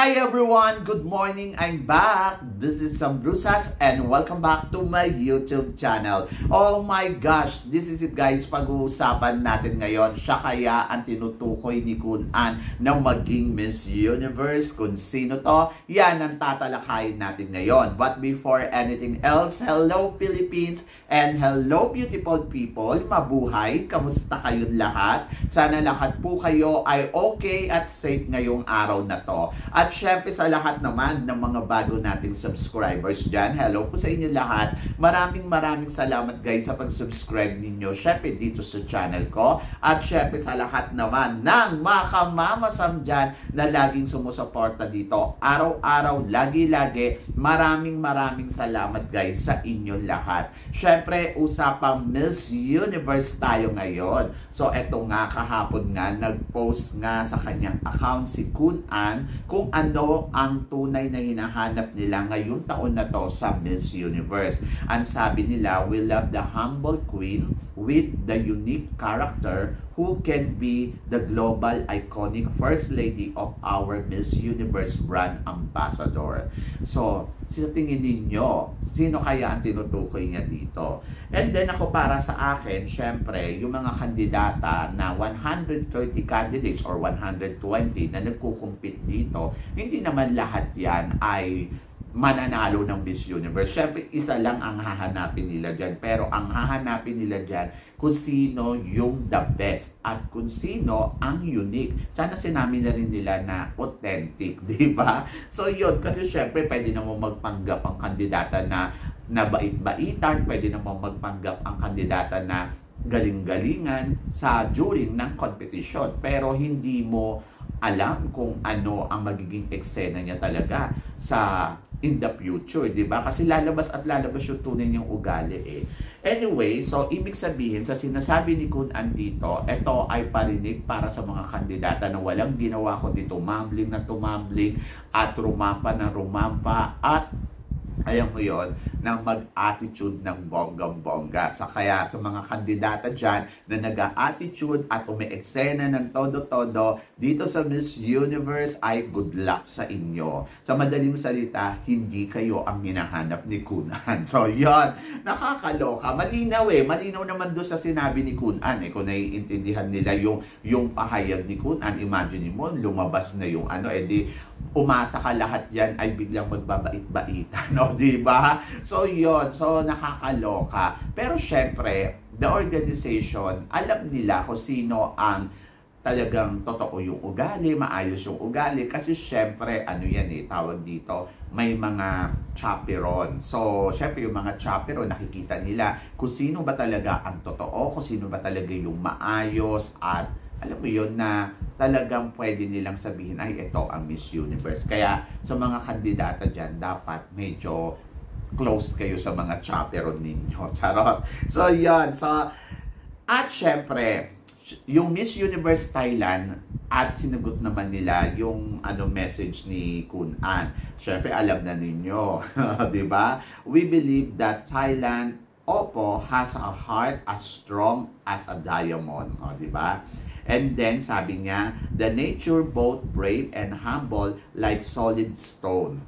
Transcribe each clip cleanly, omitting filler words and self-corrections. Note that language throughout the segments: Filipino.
Hi everyone! Good morning! I'm back! This is Sam Brusas and welcome back to my YouTube channel. Oh my gosh! This is it guys, pag-uusapan natin ngayon. Siya kaya ang tinutukoy ni Kun An na maging Miss Universe. Kung sino to, yan ang tatalakayin natin ngayon. But before anything else, hello Philippines and hello beautiful people! Mabuhay! Kamusta kayong lahat? Sana lahat po kayo ay okay at safe ngayong araw na to. At syempre sa lahat naman ng mga bago nating subscribers dyan, hello po sa inyo lahat. Maraming salamat guys sa pag-subscribe ninyo syempre dito sa channel ko. At syempre sa lahat naman ng mga kamamasam dyan na laging sumusuporta dito. Araw-araw, lagi-lagi. Maraming salamat guys sa inyo lahat. Syempre, usapang Miss Universe tayo ngayon. So eto nga, kahapon nga, nag-post nga sa kanyang account si Kun An kung ano ang tunay na hinahanap nila ngayong taon na to sa Miss Universe. Ang sabi nila, we love the humble queen with the unique character who can be the global iconic first lady of our Miss Universe brand ambassador. So, sa tingin ninyo, sino kaya ang tinutukoy niya dito? And then ako para sa akin, syempre, yung mga kandidata na 130 candidates or 120 na nagkukumpit dito, hindi naman lahat yan ay mananalo ng Miss Universe. Syempre, isa lang ang hahanapin nila dyan. Pero ang hahanapin nila dyan, kung sino yung the best at kung sino ang unique. Sana sinabi na rin nila na authentic, di ba? So yun, kasi syempre, pwede naman magpanggap ang kandidata na bait-baitan, pwede naman magpanggap ang kandidata na galing-galingan sa during ng competition. Pero hindi mo alam kung ano ang magiging eksena niya talaga sa in the future, di ba? Kasi lalabas yung tunay niyang ugali eh. Anyway, so ibig sabihin sa sinasabi ni Kun An dito, ito ay parinig para sa mga kandidata na walang ginawa kundi tumambling na tumambling at rumampa na rumampa at alam mo yon, ng mag-attitude ng bonggang-bongga. Kaya sa mga kandidata dyan na nag-attitude at umi-eksena ng todo-todo dito sa Miss Universe ay good luck sa inyo. Sa madaling salita, hindi kayo ang hinahanap ni Kun An. So yon, nakakaloka. Malinaw eh. Malinaw naman doon sa sinabi ni Kun An eh. Kung naiintindihan nila yung pahayag ni Kun An, imagine mo, lumabas na yung ano, di umasa ka lahat yan ay biglang magbabait-baitan, no? Diba? So, yun. So, nakakaloka. Pero, syempre, the organization, alam nila kung sino ang talagang totoo yung ugali, maayos yung ugali. Kasi, syempre, ano yan eh, tawag dito, may mga chaperon. So, syempre, yung mga chaperon, nakikita nila kung sino ba talaga ang totoo, kung sino ba talaga yung maayos at alam mo yun na talagang pwede nilang sabihin ay ito ang Miss Universe. Kaya sa mga kandidata dyan, dapat medyo close kayo sa mga chaperon ninyo. Charot. So yan. So, at syempre, yung Miss Universe Thailand at sinagot naman nila yung message ni Kun An. Syempre, alam na ninyo. Diba? We believe that Thailand has a heart as strong as a diamond. O, diba? And then, sabi niya, the nature both brave and humble like solid stone.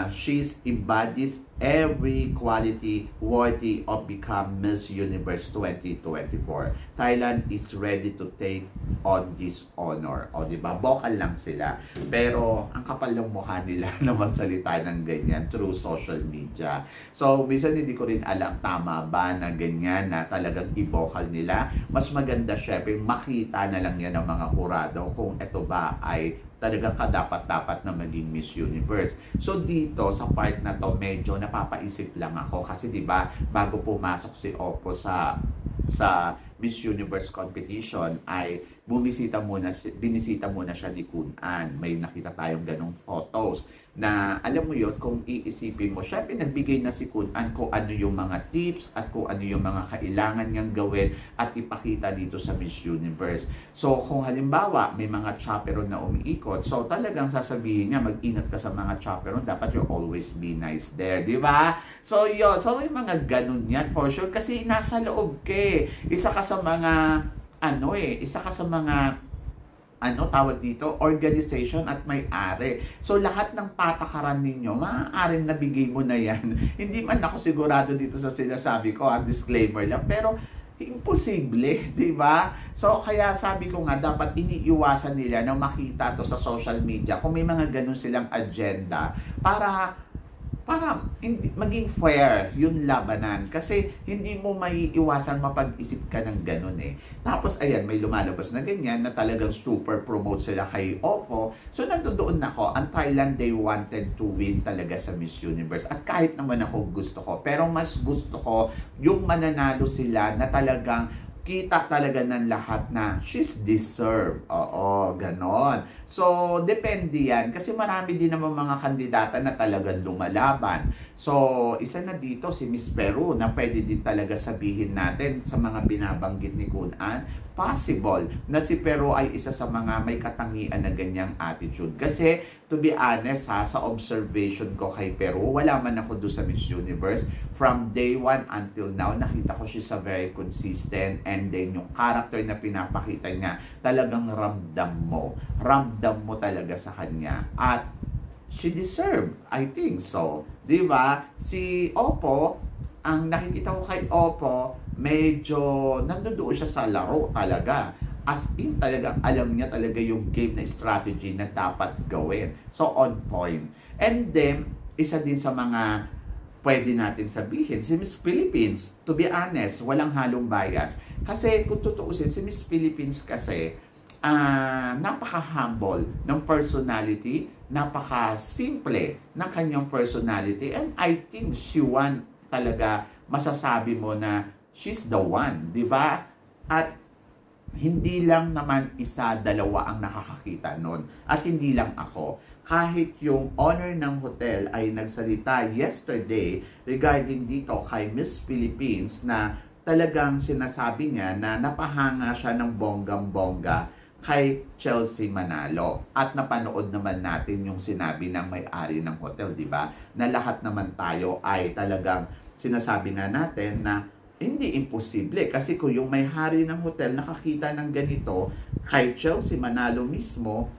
She embodies every quality worthy of become Miss Universe 2024. Thailand is ready to take on this honor. O, diba? Bokal lang sila. Pero, ang kapal ng mukha nila na magsalita ng ganyan through social media. So, minsan hindi ko rin alam tama ba na ganyan na talagang i-bokal nila. Mas maganda, syempre, makita na lang yan ng mga hurado kung ito ba ay talagang kadapat-dapat na maging Miss Universe. So dito sa part na to medyo napapaisip lang ako kasi 'di ba bago pumasok si Oppo sa Miss Universe competition ay binisita muna siya ni Kun An. May nakita tayong ganong photos na alam mo yon, kung iisipin mo, syempre nagbigay na si Kun An kung ano yung mga tips at kung ano yung mga kailangan niyang gawin at ipakita dito sa Miss Universe. So kung halimbawa may mga chaperon na umiikot, so talagang sasabihin niya mag-ingat ka sa mga chaperon, dapat you always be nice there, di ba? So yun, so may mga ganun yan for sure kasi nasa loob ka eh. Isa ka sa mga tawag dito, organization at may-ari. So lahat ng patakaran ninyo, maaaring nabigay mo na yan. Hindi man ako sigurado dito sa sinasabi ko, ang disclaimer lang, pero imposible, di ba? So kaya sabi ko nga, dapat iniiwasan nila na makita to sa social media kung may mga ganun silang agenda para hindi, maging fair yung labanan. Kasi hindi mo maiiwasan mapag-isip ka ng ganun eh. Tapos ayan, may lumalabas na ganyan na talagang super promote sila kay Oppo. So nandoon ako, ang Thailand, they wanted to win talaga sa Miss Universe. At kahit naman ako gusto ko, pero mas gusto ko yung mananalo sila na talagang kita talaga ng lahat na she's deserved. Oo, ganon. So, depende yan. Kasi marami din naman mga kandidata na talagang lumalaban. So, isa na dito si Miss Peru na pwede din talaga sabihin natin sa mga binabanggit ni Kun An, possible na si Peru ay isa sa mga may katangian na ganyang attitude. Kasi, to be honest sa observation ko kay Peru, wala man ako doon sa Miss Universe. From day 1 until now, nakita ko she's a very consistent, and then yung character na pinapakita niya, talagang ramdam mo talaga sa kanya. At she deserved, I think so. Diba? Si Oppo, ang nakikita ko kay Oppo, medyo nandoon siya sa laro talaga. As in, talagang alam niya talaga yung game na strategy na dapat gawin. So, on point. And then, isa din sa mga pwede natin sabihin, si Miss Philippines, to be honest, walang halong bias. Kasi, kung tutuusin, si Miss Philippines kasi, napaka-humble ng personality, napaka-simple ng kanyang personality, and I think she won talaga, masasabi mo na she's the one, di ba? At hindi lang naman isa, dalawa ang nakakakita nun. At hindi lang ako. Kahit yung owner ng hotel ay nagsalita yesterday regarding dito kay Miss Philippines na talagang sinasabi niya na napahanga siya ng bonggang-bongga kay Chelsea Manalo. At napanood naman natin yung sinabi ng may-ari ng hotel, di ba? Na lahat naman tayo ay talagang sinasabi nga natin na hindi imposible. Kasi kung yung may-hari ng hotel nakakita ng ganito kay Chelsea Manalo mismo,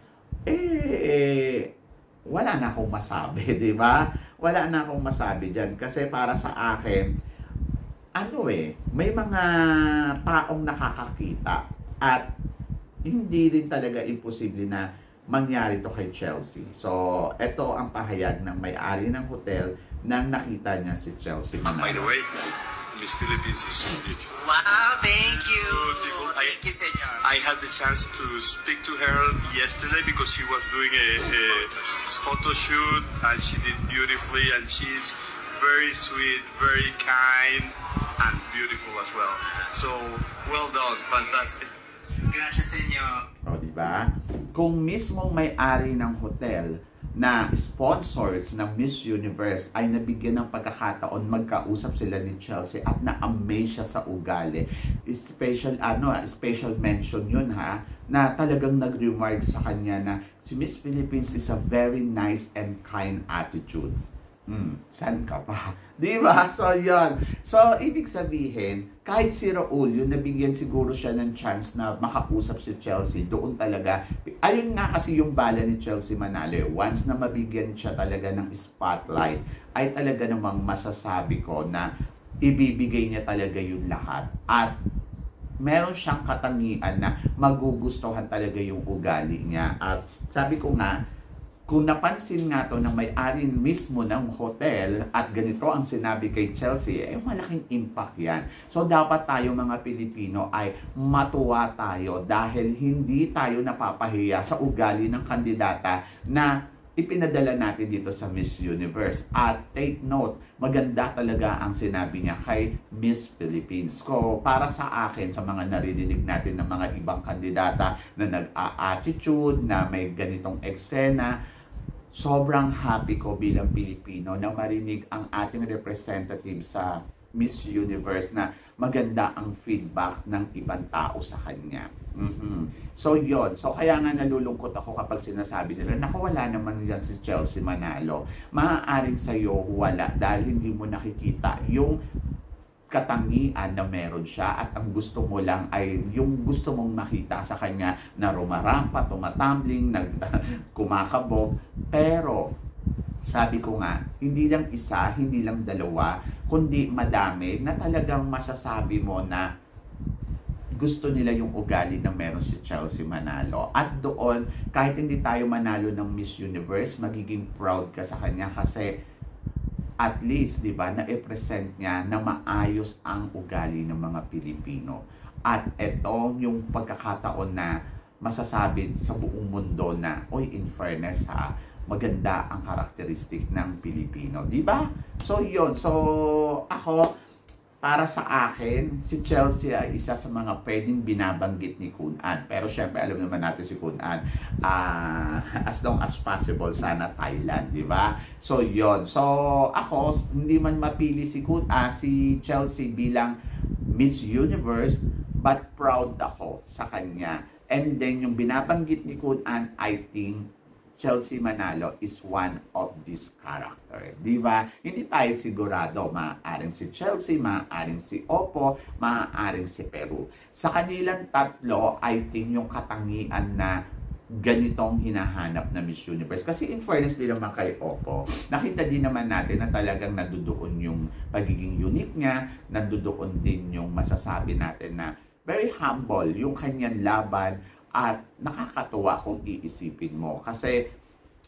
wala na akong masabi, di ba? Wala na akong masabi dyan. Kasi para sa akin, may mga taong nakakakita at hindi rin talaga imposible na mangyari to kay Chelsea. So, ito ang pahayag ng may-ari ng hotel nang nakita niya si Chelsea Manalo. By the way, Miss Philippines is so beautiful. Wow, thank you. Beautiful. Thank you, senor. I had the chance to speak to her yesterday because she was doing a photo shoot and she did beautifully, and she's very sweet, very kind, and beautiful as well. So, well done. Fantastic. Gracias, senyor. O, diba? Kung mismong may-ari ng hotel na sponsors ng Miss Universe ay nabigyan ng pagkakataon magkausap sila ni Chelsea at na-amaze siya sa ugali. Special mention yun na talagang nag-remark sa kanya na si Miss Philippines is a very nice and kind attitude. San ka pa? Diba? So, yun. So, ibig sabihin, kahit si Raul, yung nabigyan siguro siya ng chance na makausap si Chelsea, doon talaga, ayun nga kasi yung bala ni Chelsea Manalo, once na mabigyan siya talaga ng spotlight, ay talaga namang masasabi ko na ibibigay niya talaga yung lahat. At meron siyang katangian na magugustuhan talaga yung ugali niya. At sabi ko nga, kung napansin nga to ng may-ari mismo ng hotel at ganito ang sinabi kay Chelsea, malaking impact yan. So, dapat tayo mga Pilipino ay matuwa tayo dahil hindi tayo napapahiya sa ugali ng kandidata na ipinadala natin dito sa Miss Universe. At take note, maganda talaga ang sinabi niya kay Miss Philippines. So, para sa akin, sa mga naririnig natin ng mga ibang kandidata na nag-a-attitude, na may ganitong eksena, sobrang happy ko bilang Pilipino na marinig ang ating representative sa Miss Universe na maganda ang feedback ng ibang tao sa kanya. So, yon. So, kaya nga nalulungkot ako kapag sinasabi nila, naku, wala naman yan si Chelsea Manalo. Maaaring sa'yo wala dahil hindi mo nakikita yung katangian na meron siya at ang gusto mo lang ay yung gusto mong makita sa kanya na rumarampa, tumatumbling, kumakabog. Pero sabi ko nga, hindi lang isa, hindi lang dalawa, kundi madami na talagang masasabi mo na gusto nila yung ugali na meron si Chelsea Manalo. At doon, kahit hindi tayo manalo ng Miss Universe, magiging proud ka sa kanya kasi at least, di ba, na-present niya na maayos ang ugali ng mga Pilipino. At ito yung pagkakataon na masasabi sa buong mundo na, oy, in fairness ha, maganda ang karakteristik ng Pilipino. Di ba? So, yun. So, ako, para sa akin, si Chelsea ay isa sa mga pwedeng binabanggit ni Kun An. Pero syempre, alam naman natin si Kun An, as long as possible, sana Thailand, di ba? So, yon. So, ako, hindi man mapili si si Chelsea bilang Miss Universe, but proud ako sa kanya. And then, yung binabanggit ni Kun An, I think, Chelsea Manalo is one of this character. Di ba? Hindi tayo sigurado. Maaaring si Chelsea, maaaring si Oppo, maaaring si Peru. Sa kanilang tatlo, I think yung katangian na ganitong hinahanap na Miss Universe. Kasi in fairness din naman kay Oppo, nakita din naman natin na talagang nandoon yung pagiging unique niya, nandoon din yung masasabi natin na very humble yung kanyang laban. At nakakatuwa kung iisipin mo kasi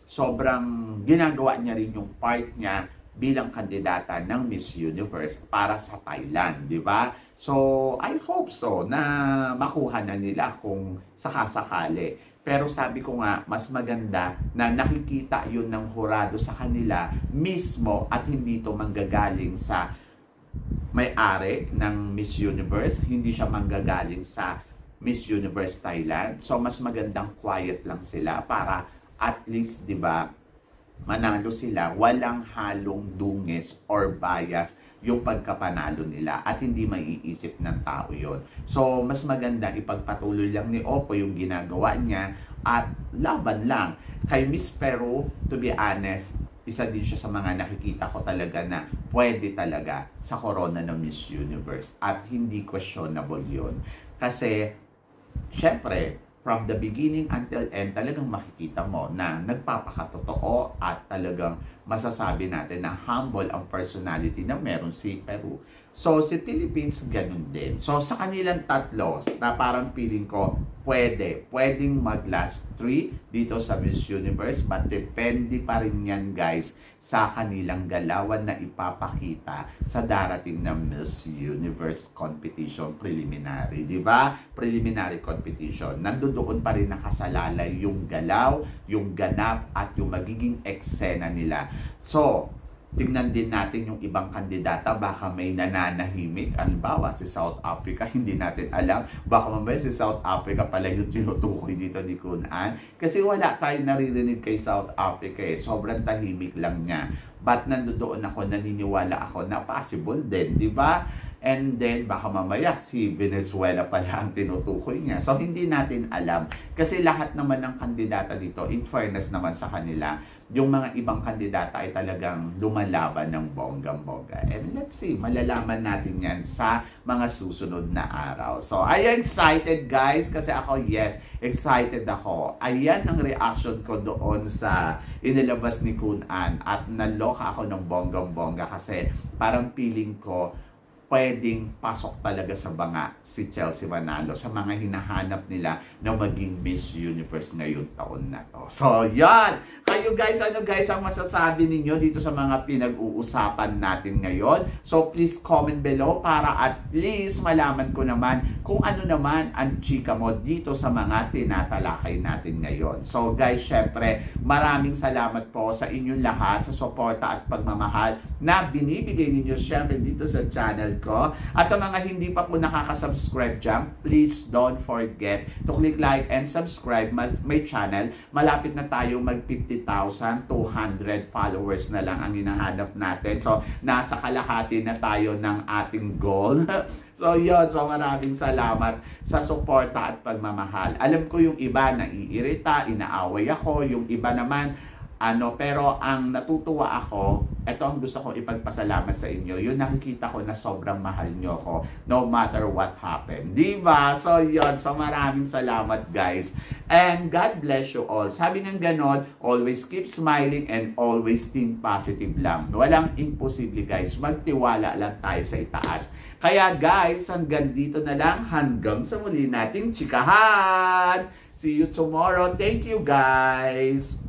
sobrang ginagawa niya rin yung part niya bilang kandidata ng Miss Universe para sa Thailand, di ba? So, I hope so na makuha na nila kung sakasakali. Pero sabi ko nga, mas maganda na nakikita yun ng hurado sa kanila mismo at hindi ito manggagaling sa may-ari ng Miss Universe, hindi siya manggagaling sa Miss Universe Thailand. So, mas magandang quiet lang sila para at least, di ba, manalo sila. Walang halong dungis or bias yung pagkapanalo nila at hindi maiisip ng tao yon. So, mas maganda ipagpatuloy lang ni Oppo yung ginagawa niya at laban lang. Kay Miss Peru, to be honest, isa din siya sa mga nakikita ko talaga na pwede talaga sa corona ng Miss Universe at hindi questionable yon. Kasi syempre, from the beginning until end, talagang makikita mo na nagpapakatotoo at talagang masasabi natin na humble ang personality na meron si Peru. So, si Philippines, ganun din. So, sa kanilang tatlo, na parang feeling ko, pwedeng mag-last 3 dito sa Miss Universe, but depende pa rin yan, guys, sa kanilang galawan na ipapakita sa darating na Miss Universe competition preliminary. Di ba? Preliminary competition. Nandoon pa rin nakasalalay yung galaw, yung ganap, at yung magiging eksena nila. So, tignan din natin yung ibang kandidata, baka may nananahimik. Halimbawa, si South Africa, hindi natin alam. Baka mamaya si South Africa pala yung tinutukoy dito ni Kun An. Kasi wala tayong naririnig kay South Africa eh. Sobrang tahimik lang niya. But nandoon ako, naniniwala ako na possible din, di ba? And then, baka mamaya si Venezuela pala ang tinutukoy niya. So, hindi natin alam. Kasi lahat naman ng kandidata dito, in fairness naman sa kanila, yung mga ibang kandidata ay talagang lumalaban ng bonggang-bongga. And let's see, malalaman natin yan sa mga susunod na araw. So, are you excited, guys? Kasi ako, yes, excited ako. Ayan ang reaction ko doon sa inilabas ni Kun An. At naloka ako ng bonggang-bongga kasi parang feeling ko, pwedeng pasok talaga sa banga si Chelsea Manalo sa mga hinahanap nila na maging Miss Universe ngayong taon na to. So, yan! Kayo guys, ano guys ang masasabi ninyo dito sa mga pinag-uusapan natin ngayon? So, please comment below para at least malaman ko naman kung ano naman ang chika mo dito sa mga tinatalakay natin ngayon. So, guys, syempre, maraming salamat po sa inyong lahat sa suporta at pagmamahal na binibigay ninyo syempre dito sa channel ko. At sa mga hindi pa po nakaka-subscribe dyan, please don't forget to click like and subscribe my channel. Malapit na tayo mag 50,200 followers na lang ang hinahanap natin. So, nasa kalahati na tayo ng ating goal. So, yun. So, maraming salamat sa suporta at pagmamahal. Alam ko yung iba naiirita, inaaway ako. Yung iba naman, Pero ang natutuwa ako, ito ang gusto kong ipagpasalamat sa inyo. Yung nakikita ko na sobrang mahal nyo ko no matter what happened. Diba? So yun. So maraming salamat guys. And God bless you all. Sabi ng ganon, always keep smiling and always think positive lang. Walang imposible guys. Magtiwala lang tayo sa itaas. Kaya guys, hanggang dito na lang. Hanggang sa muli nating chikahan. See you tomorrow. Thank you guys.